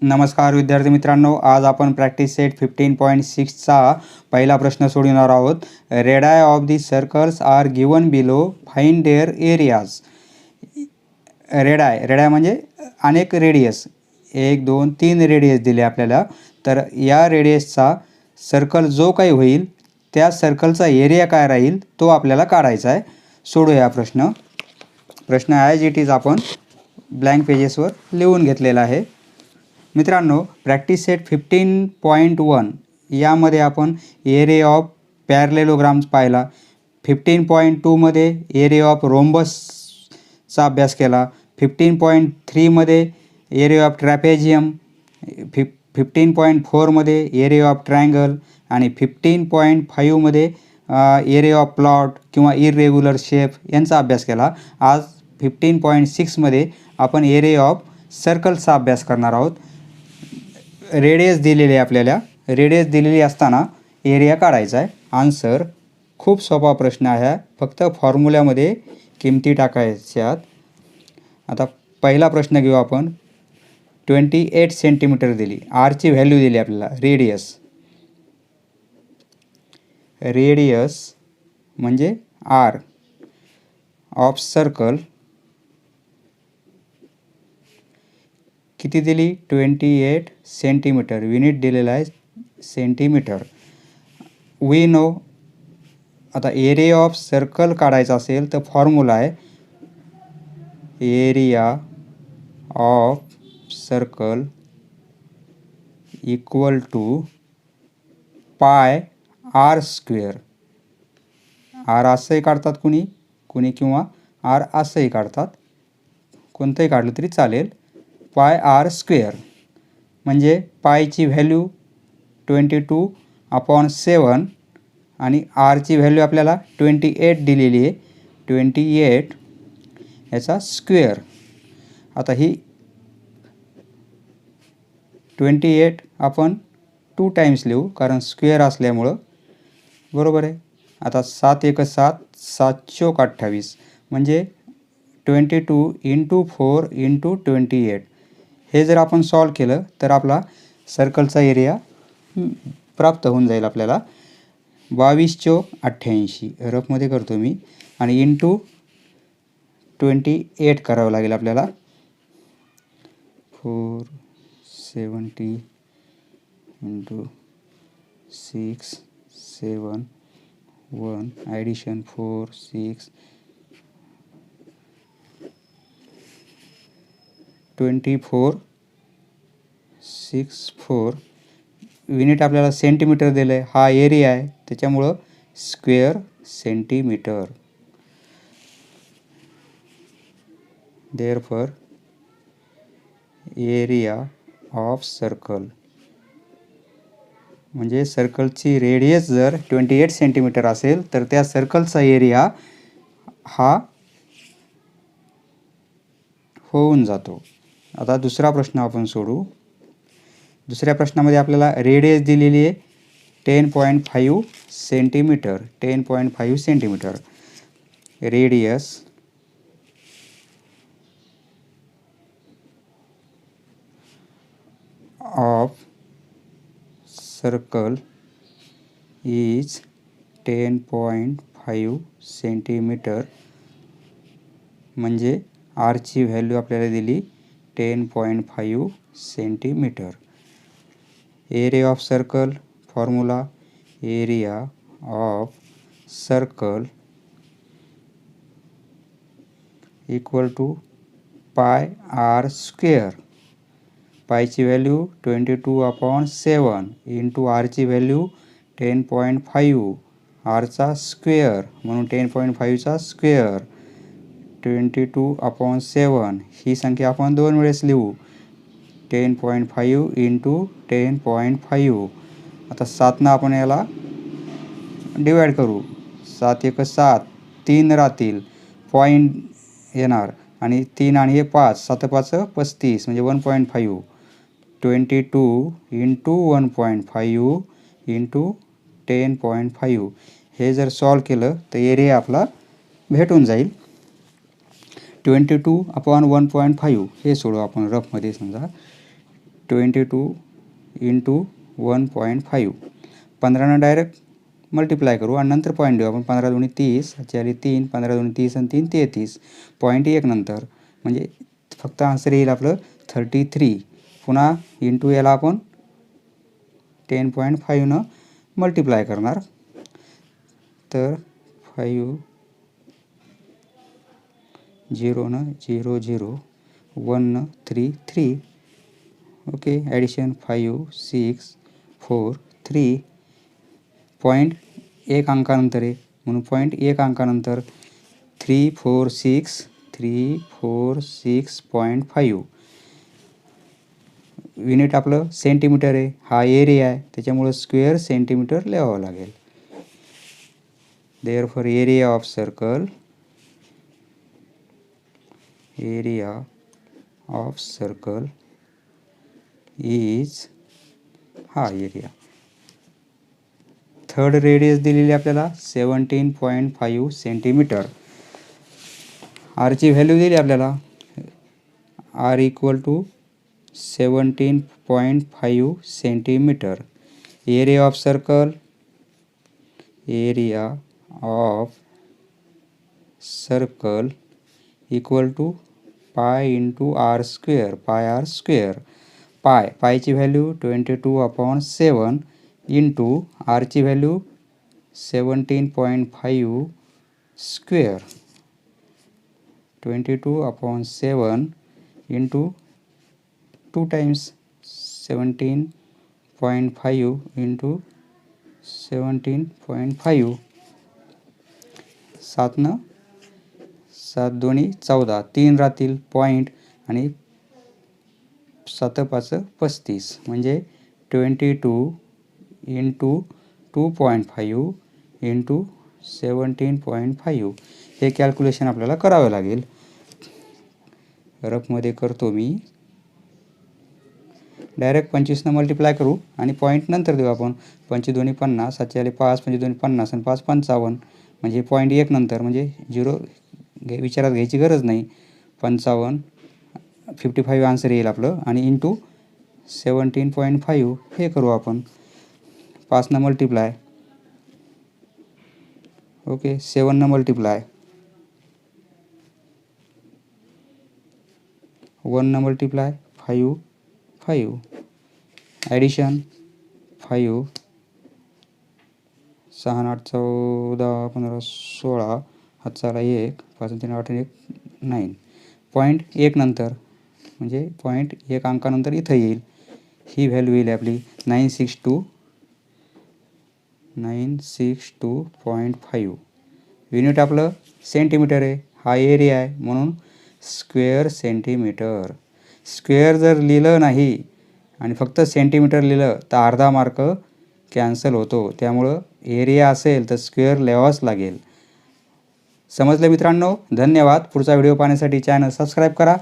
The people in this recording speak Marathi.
नमस्कार विद्यार्थी मित्रांनो, आज आपण प्रॅक्टिस सेट 15.6चा पहिला प्रश्न सोडवणार आहोत. Radii of the circles are given below, find their areas. Radii म्हणजे अनेक रेडियस, 1 2 3 रेडियस दिले आपल्याला. तर या रेडियसचा सर्कल जो काही होईल त्या सर्कलचा एरिया काय राहील तो आपल्याला काढायचा आहे. सोडूया प्रश्न. ॲज इट इज आपण ब्लँक पेजेसवर लिहून घेतलेला आहे. मित्रांनो, प्रॅक्टिस सेट 15.1 यामध्ये आपण एरिया ऑफ पॅरलेलोग्राम्स पाहिला. 15.2 मध्ये एरिया ऑफ रोम्बसचा अभ्यास केला. 15.3 मध्ये एरिया ऑफ ट्रॅपेझियम, 15.4 मध्ये एरिया ऑफ ट्रायंगल आणि 15.5 मध्ये एरिया ऑफ प्लॉट किंवा इरेग्युलर शेप यांचा अभ्यास केला. आज 15.6 मध्ये आपण एरिया ऑफ सर्कल्सचा अभ्यास करणार आहोत. रेडियस दिलेली आहे आपल्याला. रेडियस दिलेली असताना एरिया काढायचा आहे. आन्सर खूप सोपा प्रश्न आहे, फक्त फॉर्म्युल्यामध्ये किमती टाकायच्यात. आता पहिला प्रश्न घेऊ आपण. 28 सेंटीमीटर दिली, आरची व्हॅल्यू दिली आपल्याला. रेडियस म्हणजे आर ऑफ सर्कल किती दिली? 28 सेंटीमीटर. युनिट दिलेला आहे सेंटीमीटर. We know. आता एरिया ऑफ सर्कल काढायचा असेल तर फॉर्म्युला आहे area of circle equal to pi R square. R असंही काढतात कुणी किंवा आर असंही काढतात, कोणतंही काढलं तरी चालेल. पाय आर स्क्वेअर म्हणजे पायची व्हॅल्यू 22/7 आणि आरची व्हॅल्यू आपल्याला 28 दिलेली आहे. 28 याचा स्क्वेअर. आता ही 28 आपण 2 टाइम्स लिहू, कारण स्क्वेअर असल्यामुळं. बरोबर आहे. आता 7 1 7, 7 चौक 28 म्हणजे 22 × 4 × 28. हे जर आपण सॉल्व केलं तर आपला सर्कलचा एरिया प्राप्त होऊन जाईल आपल्याला. 22 चौक 88 रफमध्ये करतो मी, आणि × 28 करावं लागेल आपल्याला. 470 × 6 7 1 ॲडिशन 4 6 24 6 4. युनिट आपल्याला सेंटीमीटर दिलं आहे. हा एरिया आहे त्याच्यामुळं square centimetre. Therefore area of circle म्हणजे सर्कलची रेडियस जर 28 सेंटीमीटर असेल तर त्या सर्कलचा एरिया हा होऊन जातो. आता दुसरा प्रश्न आपण सोडू. दुसऱ्या प्रश्नामध्ये आपल्याला रेडियस दिलेली आहे 10.5 centimetre. 10.5 centimetre radius of circle is 10.5 centimetre म्हणजे आरची व्हॅल्यू आपल्याला दिली 10.5 centimetre. Area of circle formula area of circle equal to pi R square. पायची व्हॅल्यू 22/7 × आरची व्हॅल्यू 10.5, आरचा स्क्वेअर म्हणून 10.5चा स्क्वेअर. 22/7 ही संख्या आपण 2 वेळेस लिहू. 10.5 × 10.5. आता 7 आपण याला डिवाईड करू. 7 1 7, 3 राहतील, पॉईंट येणार, आणि 3 आणि हे 5, 7 5 35 म्हणजे 1.5. 22 × 1.5 × 10.5. हे जर सॉल्व केलं तर एरिया आपला भेटून जाईल. 22/1.5 हे सोडू आपण रफमध्ये. समजा 22 इंटू 1.5. 15 डायरेक्ट मल्टिप्लाय करू आणि नंतर पॉईंट देऊ आपण. 15 दुनी 30, 3, 15 दुनी 30 आणि 3 33. पॉईंट 1 नंतर म्हणजे फक्त आन्सर येईल आपलं 33. पुन्हा इंटू याला आपण 10.5 मल्टिप्लाय करणार. तर 5 0 0 0 1 3 3. Okay, addition 5 6 4 3. पॉईंट 1 अंकानंतर आहे म्हणून पॉईंट 1 अंकानंतर 3 4 6 3 4 6.5. युनिट आपलं सेंटीमीटर आहे. हा एरिया आहे त्याच्यामुळं स्क्वेअर सेंटीमीटर लिहावं लागेल. Therefore area of circle is हा एरिया. थर्ड रेडियस दिलेली आपल्याला 17.5 सेंटीमीटर. आरची व्हॅल्यू दिली आपल्याला. R equal to 17.5 centimetre. Area of circle equal to pi into R square. पायची व्हॅल्यू 22/7 इंटू आरची value 17.5 square. 22/7 into 2 times 17.5 into 17.5. 7 दोन्ही 14. 3 राहतील पॉईंट आणि 7 5 35 म्हणजे 22 इंटू 2.5 इंटू 17.5. हे कॅल्क्युलेशन आपल्याला करावं लागेल. रफमध्ये करतो मी. डायरेक्ट 25 मल्टिप्लाय करू आणि पॉईंट नंतर देऊ आपण. 25 दोन्ही 50, 7 आले 5, 25 दोन्ही 50 आणि 5 55 म्हणजे पॉईंट 1 नंतर म्हणजे 0 विचारात घ्यायची गरज नाही. 55 55 आन्सर येईल आपलं. आणि इंटू 17.5 हे करू आपण. 5 multiply. Okay, 7 multiply. 1 multiply 5 5. Addition 5 6 8 14 15 16. हातचा 1 5 3 8 1 9. पॉईंट 1 नंतर म्हणजे पॉईंट 1 अंकानंतर इथं येईल. ही व्हॅल्यू येईल आपली 962.5. युनिट आपलं सेंटीमीटर आहे. हा एरिया आहे म्हणून स्क्वेअर सेंटीमीटर. स्क्वेअर जर लिहिलं नाही आणि फक्त सेंटीमीटर लिहिलं तर अर्धा मार्क कॅन्सल होतो. त्यामुळं एरिया असेल तर स्क्वेअर लिहावाच लागेल. समजलं मित्रांनो? धन्यवाद. पुढचा व्हिडिओ पाहण्यासाठी चॅनल सबस्क्राईब करा.